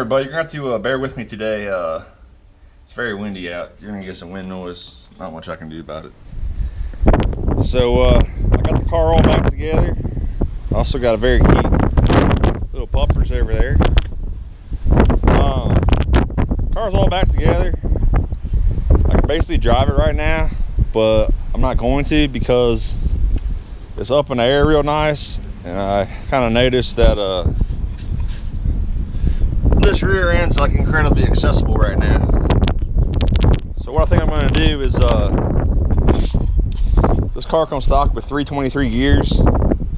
everybody, you're going to have to bear with me today. It's very windy out. You're going to get some wind noise. Not much I can do about it. So I got the car all back together. I also got a very cute little puppers over there. Car's all back together. I can basically drive it right now, but I'm not going to because it's up in the air real nice, and I kind of noticed that this rear end's like incredibly accessible right now. So what I think I'm going to do is this car comes stock with 323 gears,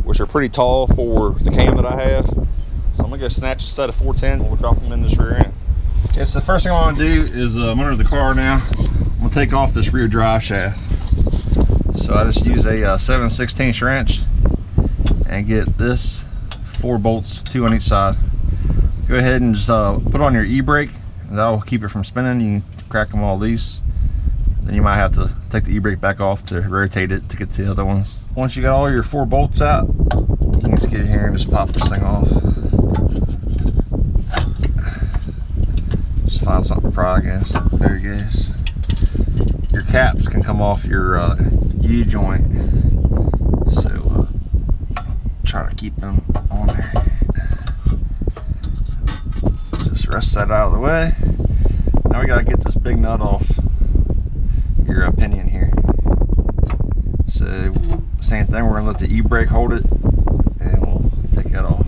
which are pretty tall for the cam that I have. So I'm going to go snatch a set of 410 and we'll drop them in this rear end. Okay, so the first thing I want to do is I'm under the car now. I'm going to take off this rear drive shaft. So I just use a 7/16 wrench and get this 4 bolts, 2 on each side. Go ahead and just put on your e-brake, and that will keep it from spinning. You can crack them all loose. Then you might have to take the e-brake back off to rotate it to get to the other ones. Once you got all your 4 bolts out, you can just get in here and just pop this thing off. Just find something to pry against. There it goes. Your caps can come off your U-joint, so try to keep them on there. Just rest that out of the way. Now we gotta get this big nut off your pinion here. So same thing, we're gonna let the e-brake hold it and we'll take that off.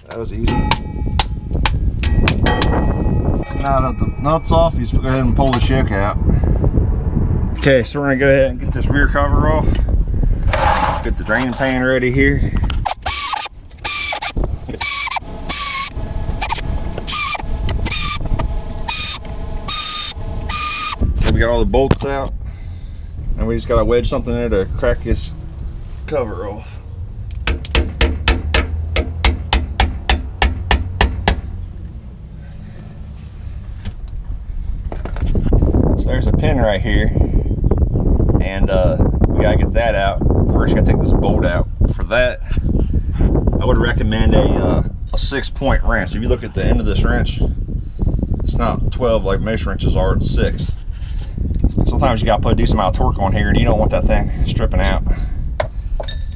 That was easy. Now that the nut's off, you just go ahead and pull the shock out. Okay, so we're gonna go ahead and get this rear cover off. Get the drain pan ready here. Okay, we got all the bolts out, and we just gotta wedge something in there to crack this cover off. There's a pin right here, and we gotta get that out. First, you gotta take this bolt out. For that, I would recommend a 6-point wrench. If you look at the end of this wrench, it's not 12 like most wrenches are, it's 6. Sometimes you gotta put a decent amount of torque on here, and you don't want that thing stripping out.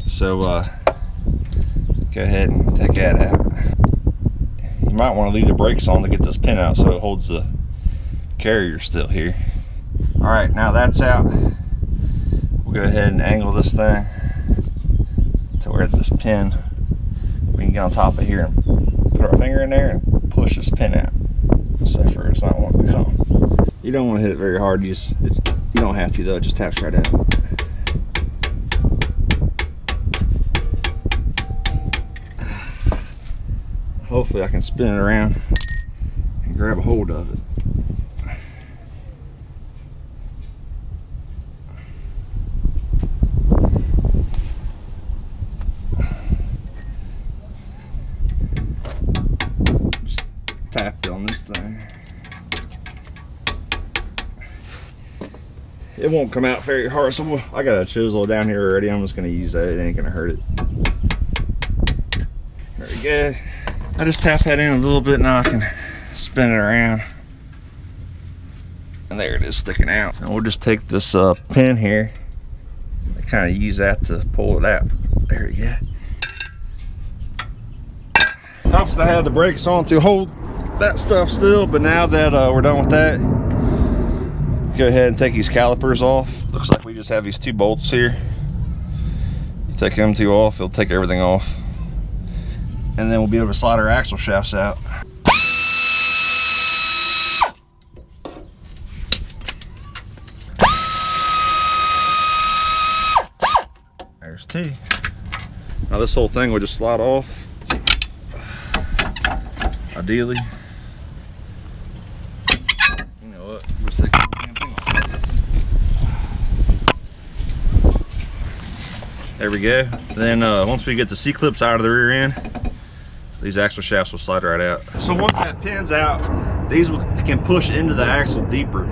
So go ahead and take that out. You might want to leave the brakes on to get this pin out so it holds the carrier still here. All right, now that's out. We'll go ahead and angle this thing to where this pin, we can get on top of here and put our finger in there and push this pin out. So far it's not wanting to come. You don't want to hit it very hard. You don't have to though, it just taps right out. Hopefully I can spin it around and grab a hold of it. Tapped on this thing. It won't come out very hard, so I got a chisel down here already. I'm just going to use that. It ain't going to hurt it. There we go. I just tap that in a little bit, now I can spin it around. And there it is sticking out. And we'll just take this pin here and kind of use that to pull it out. There we go. Helps to have the brakes on to hold that stuff still, but now that we're done with that, go ahead and take these calipers off. Looks like we just have these 2 bolts here. You take them 2 off, it'll take everything off, and then we'll be able to slide our axle shafts out. There's 2. Now this whole thing will just slide off, ideally. You know what, let's take the damn thing off. There we go. Then once we get the C-clips out of the rear end, these axle shafts will slide right out. So once that pin's out, these can push into the axle deeper.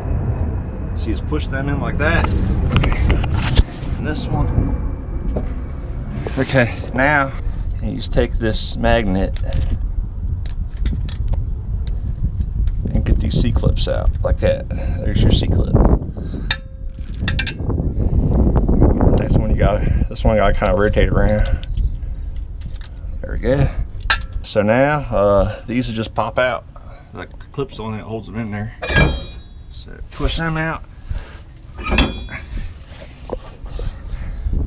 So you just push them in like that. And this one. Okay, now you just take this magnet these C-clips out like that. There's your C-clip. The next one this one you got to kind of rotate around. There we go. So now these will just pop out. Like the clips on it holds them in there. So push them out.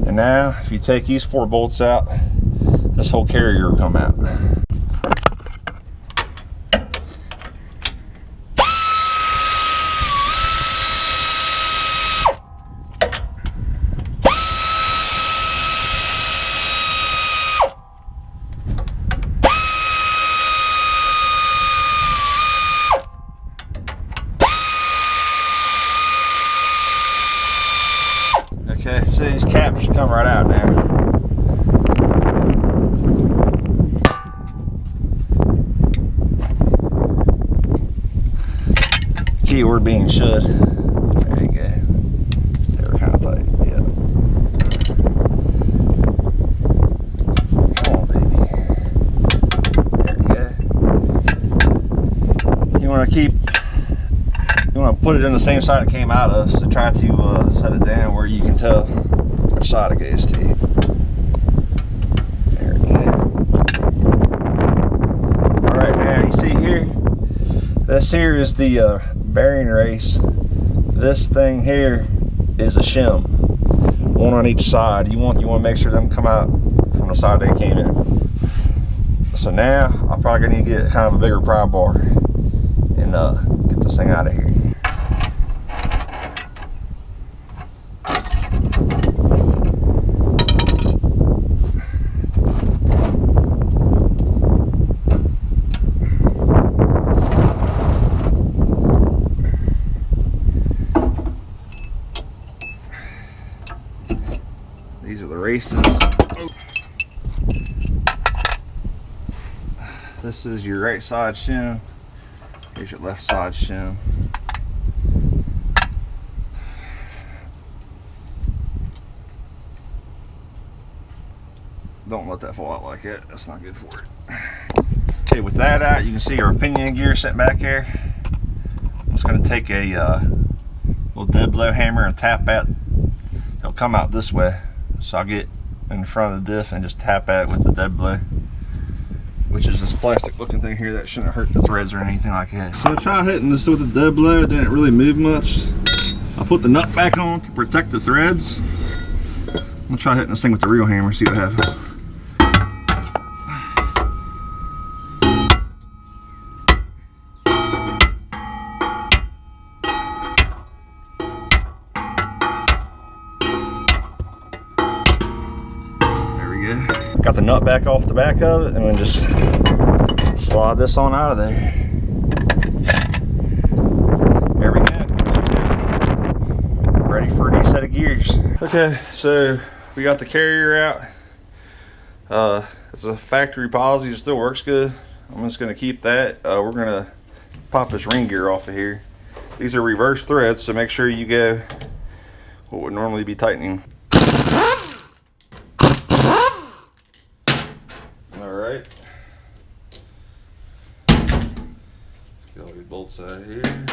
And now if you take these 4 bolts out, this whole carrier will come out. Okay, so these caps should come right out now. Keyword being should. There you go. They were kind of tight. Yeah. Come on, baby. There you go. You want to put it in the same side it came out of, so try to set it down where you can tell which side it goes to. There we go. Alright, now you see here, this here is the bearing race. This thing here is a shim, one on each side. You want to make sure them come out from the side they came in. So now I'm probably gonna need to get kind of a bigger pry bar and get this thing out of here. These are the races. This is your right side shim. Here's your left side shim. Don't let that fall out like that. That's not good for it. Okay, with that out, you can see our pinion gear sitting back there. I'm just going to take a little dead blow hammer and tap at. It'll come out this way. So I'll get in front of the diff and just tap at it with the dead blow, which is this plastic looking thing here that shouldn't hurt the threads or anything like that. So I tried hitting this with the dead blow, it didn't really move much. I put the nut back on to protect the threads. I'm gonna try hitting this thing with the real hammer, see what happens. Got the nut back off the back of it, and then just slide this on out of there. There we go. Ready for a new set of gears. Okay, so we got the carrier out. It's a factory posi, it still works good. I'm just gonna keep that. We're gonna pop this ring gear off of here. These are reverse threads, so make sure you go what would normally be tightening. Alright. Get all these bolts out of here.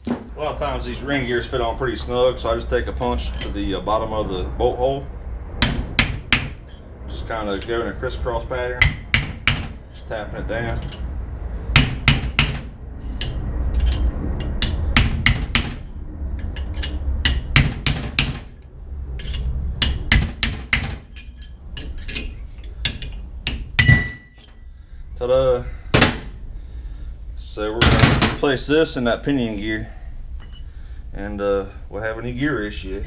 A lot of times these ring gears fit on pretty snug, so I just take a punch to the bottom of the bolt hole. Just kind of go in a crisscross pattern, tapping it down. Ta-da! So we're going to place this in that pinion gear, and we'll have a new gear ratio.